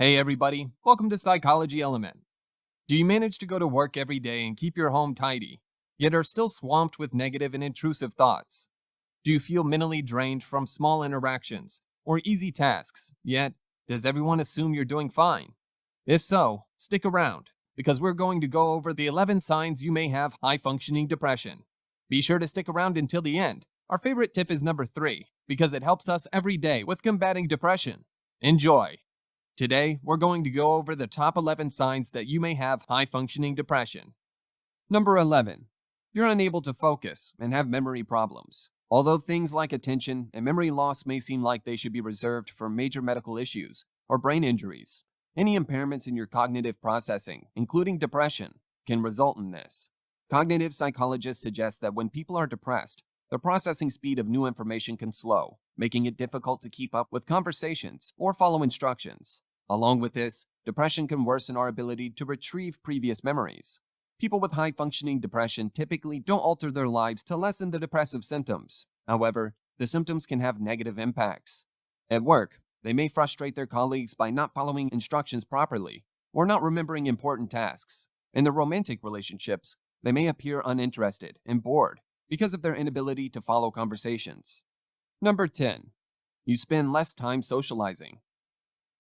Hey everybody, welcome to Psychology Element. Do you manage to go to work every day and keep your home tidy, yet are still swamped with negative and intrusive thoughts? Do you feel mentally drained from small interactions or easy tasks, yet does everyone assume you're doing fine? If so, stick around, because we're going to go over the 11 signs you may have high-functioning depression. Be sure to stick around until the end. Our favorite tip is number 3, because it helps us every day with combating depression. Enjoy! Today, we're going to go over the top 11 signs that you may have high-functioning depression. Number 11. You're unable to focus and have memory problems. Although things like attention and memory loss may seem like they should be reserved for major medical issues or brain injuries, any impairments in your cognitive processing, including depression, can result in this. Cognitive psychologists suggest that when people are depressed, the processing speed of new information can slow, making it difficult to keep up with conversations or follow instructions. Along with this, depression can worsen our ability to retrieve previous memories. People with high-functioning depression typically don't alter their lives to lessen the depressive symptoms. However, the symptoms can have negative impacts. At work, they may frustrate their colleagues by not following instructions properly or not remembering important tasks. In their romantic relationships, they may appear uninterested and bored because of their inability to follow conversations. Number 10. You spend less time socializing.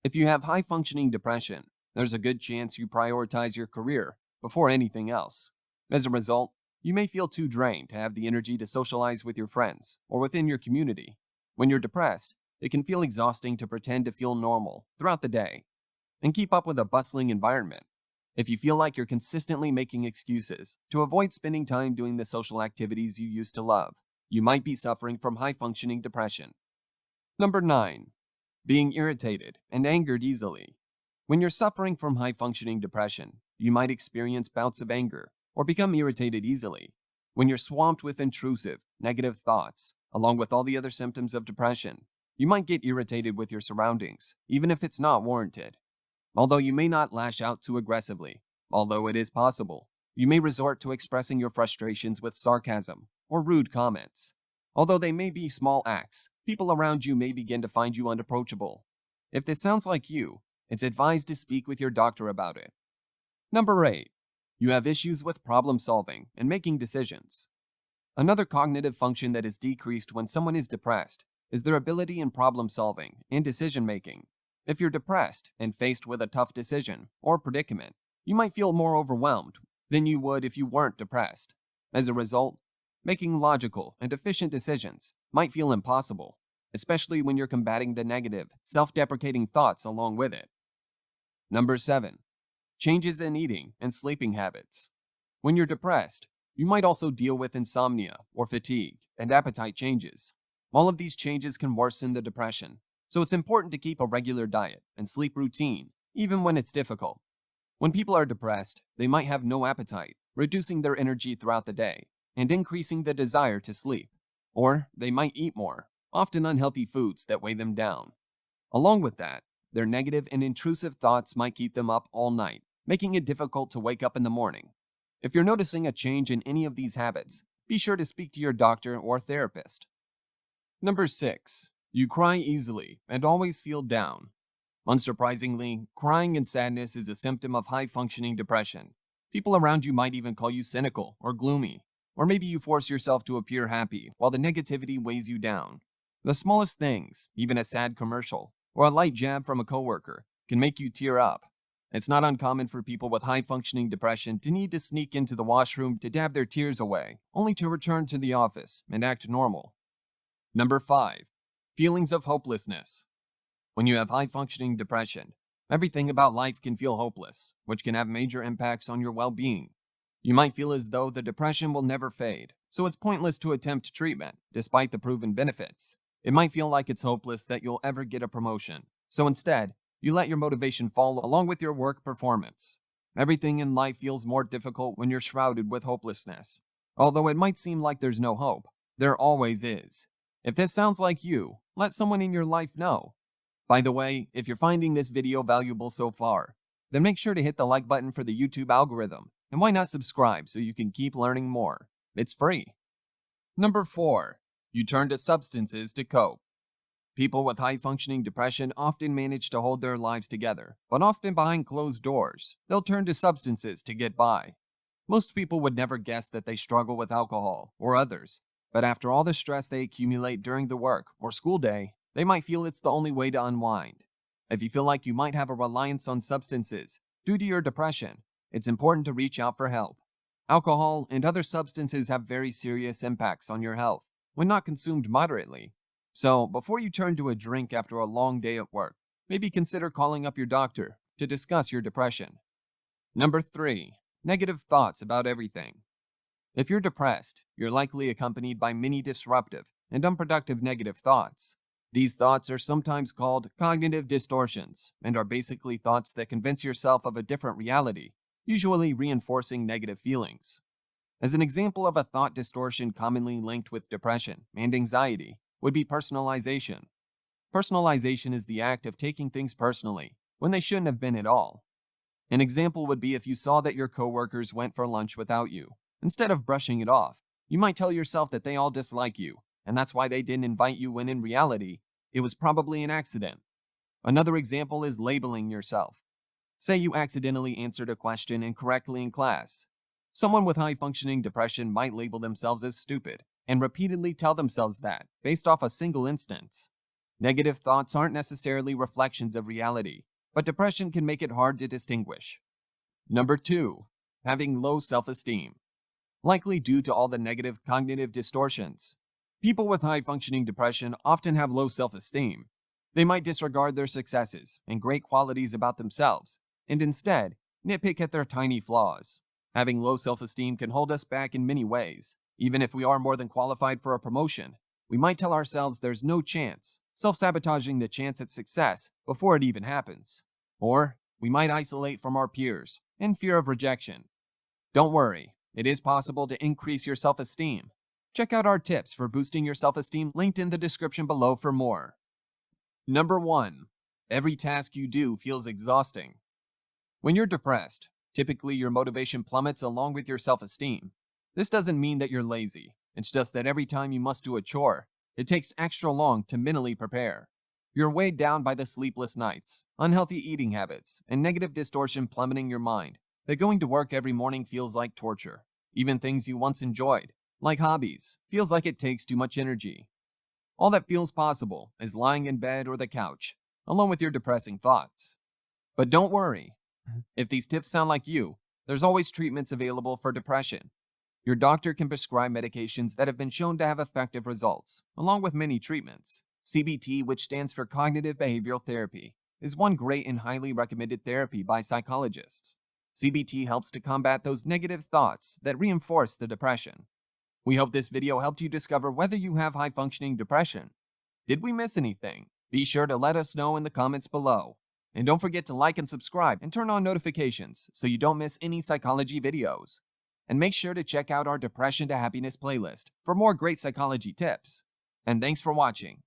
If you have high-functioning depression, there's a good chance you prioritize your career before anything else. As a result, you may feel too drained to have the energy to socialize with your friends or within your community. When you're depressed, it can feel exhausting to pretend to feel normal throughout the day and keep up with a bustling environment. If you feel like you're consistently making excuses to avoid spending time doing the social activities you used to love, you might be suffering from high-functioning depression. Number 9. Being irritated and angered easily. When you're suffering from high-functioning depression, you might experience bouts of anger or become irritated easily. When you're swamped with intrusive, negative thoughts, along with all the other symptoms of depression, you might get irritated with your surroundings, even if it's not warranted. Although you may not lash out too aggressively, although it is possible, you may resort to expressing your frustrations with sarcasm or rude comments. Although they may be small acts, people around you may begin to find you unapproachable. If this sounds like you, it's advised to speak with your doctor about it. Number 8. You have issues with problem solving and making decisions. Another cognitive function that is decreased when someone is depressed is their ability in problem solving and decision making. If you're depressed and faced with a tough decision or predicament, you might feel more overwhelmed than you would if you weren't depressed. As a result, making logical and efficient decisions might feel impossible, especially when you're combating the negative, self-deprecating thoughts along with it. Number 7. Changes in eating and sleeping habits. When you're depressed, you might also deal with insomnia or fatigue and appetite changes. All of these changes can worsen the depression, so it's important to keep a regular diet and sleep routine, even when it's difficult. When people are depressed, they might have no appetite, reducing their energy throughout the day and increasing the desire to sleep. Or they might eat more, often unhealthy foods that weigh them down. Along with that, their negative and intrusive thoughts might keep them up all night, making it difficult to wake up in the morning. If you're noticing a change in any of these habits, be sure to speak to your doctor or therapist. Number 6. You cry easily and always feel down. Unsurprisingly, crying and sadness is a symptom of high-functioning depression. People around you might even call you cynical or gloomy, or maybe you force yourself to appear happy while the negativity weighs you down. The smallest things, even a sad commercial or a light jab from a coworker, can make you tear up. It's not uncommon for people with high-functioning depression to need to sneak into the washroom to dab their tears away, only to return to the office and act normal. Number 5. Feelings of hopelessness. When you have high-functioning depression, everything about life can feel hopeless, which can have major impacts on your well-being. You might feel as though the depression will never fade, so it's pointless to attempt treatment, despite the proven benefits. It might feel like it's hopeless that you'll ever get a promotion, so instead, you let your motivation fall along with your work performance. Everything in life feels more difficult when you're shrouded with hopelessness. Although it might seem like there's no hope, there always is. If this sounds like you, let someone in your life know. By the way, if you're finding this video valuable so far, then make sure to hit the like button for the YouTube algorithm, and why not subscribe so you can keep learning more? It's free. Number 4. You turn to substances to cope. People with high-functioning depression often manage to hold their lives together, but often behind closed doors, they'll turn to substances to get by. Most people would never guess that they struggle with alcohol or others, but after all the stress they accumulate during the work or school day, they might feel it's the only way to unwind. If you feel like you might have a reliance on substances due to your depression, it's important to reach out for help. Alcohol and other substances have very serious impacts on your health when not consumed moderately. So, before you turn to a drink after a long day at work, maybe consider calling up your doctor to discuss your depression. Number 3. Negative thoughts about everything. If you're depressed, you're likely accompanied by many disruptive and unproductive negative thoughts. These thoughts are sometimes called cognitive distortions and are basically thoughts that convince yourself of a different reality, usually reinforcing negative feelings. As an example of a thought distortion commonly linked with depression and anxiety would be personalization. Personalization is the act of taking things personally when they shouldn't have been at all. An example would be if you saw that your coworkers went for lunch without you. Instead of brushing it off, you might tell yourself that they all dislike you, and that's why they didn't invite you when in reality, it was probably an accident. Another example is labeling yourself. Say you accidentally answered a question incorrectly in class. Someone with high-functioning depression might label themselves as stupid and repeatedly tell themselves that, based off a single instance. Negative thoughts aren't necessarily reflections of reality, but depression can make it hard to distinguish. Number 2. Having low self-esteem. Likely due to all the negative cognitive distortions. People with high-functioning depression often have low self-esteem. They might disregard their successes and great qualities about themselves, and instead, nitpick at their tiny flaws. Having low self-esteem can hold us back in many ways. Even if we are more than qualified for a promotion, we might tell ourselves there's no chance, self-sabotaging the chance at success before it even happens. Or, we might isolate from our peers in fear of rejection. Don't worry, it is possible to increase your self-esteem. Check out our tips for boosting your self-esteem linked in the description below for more. Number 1. Every task you do feels exhausting. When you're depressed, typically your motivation plummets along with your self-esteem. This doesn't mean that you're lazy. It's just that every time you must do a chore, it takes extra long to mentally prepare. You're weighed down by the sleepless nights, unhealthy eating habits, and negative distortion plummeting your mind that going to work every morning feels like torture. Even things you once enjoyed, like hobbies, feels like it takes too much energy. All that feels possible is lying in bed or the couch, along with your depressing thoughts. But don't worry. If these tips sound like you, there's always treatments available for depression. Your doctor can prescribe medications that have been shown to have effective results, along with many treatments. CBT, which stands for Cognitive Behavioral Therapy, is one great and highly recommended therapy by psychologists. CBT helps to combat those negative thoughts that reinforce the depression. We hope this video helped you discover whether you have high-functioning depression. Did we miss anything? Be sure to let us know in the comments below. And don't forget to like and subscribe and turn on notifications so you don't miss any psychology videos. And make sure to check out our Depression to Happiness playlist for more great psychology tips. And thanks for watching.